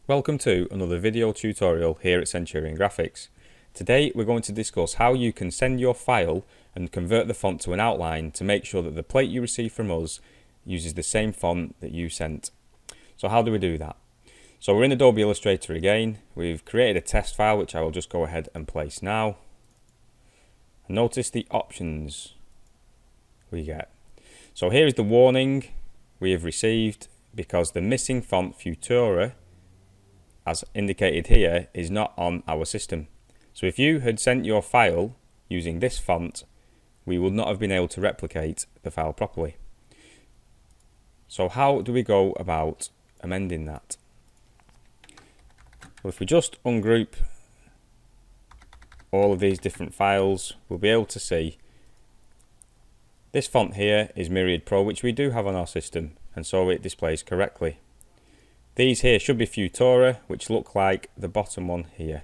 Welcome to another video tutorial here at Centurion Graphics. Today we're going to discuss how you can send your file and convert the font to an outline to make sure that the plate you receive from us uses the same font that you sent. So how do we do that? So we're in Adobe Illustrator again. We've created a test file which I will just go ahead and place now. Notice the options we get. So here is the warning we have received because the missing font Futura, as indicated here, is not on our system. So if you had sent your file using this font, we would not have been able to replicate the file properly. So how do we go about amending that? Well, if we just ungroup all of these different files, we'll be able to see this font here is Myriad Pro, which we do have on our system, and so it displays correctly. These here should be Futura, which look like the bottom one here.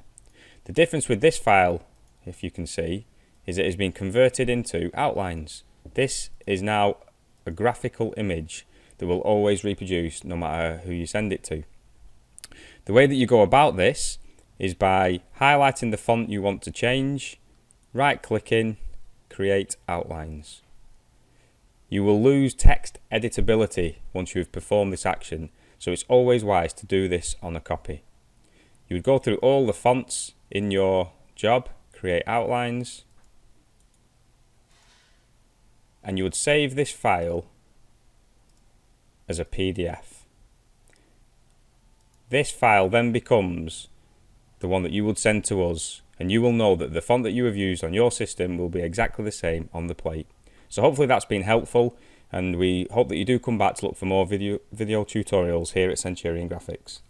The difference with this file, if you can see, is it has been converted into outlines. This is now a graphical image that will always reproduce no matter who you send it to. The way that you go about this is by highlighting the font you want to change, right-clicking, create outlines. You will lose text editability once you have performed this action, so it's always wise to do this on a copy. You would go through all the fonts in your job, create outlines, and you would save this file as a PDF. This file then becomes the one that you would send to us, and you will know that the font that you have used on your system will be exactly the same on the plate. So hopefully that's been helpful, and we hope that you do come back to look for more video tutorials here at Centurion Graphics.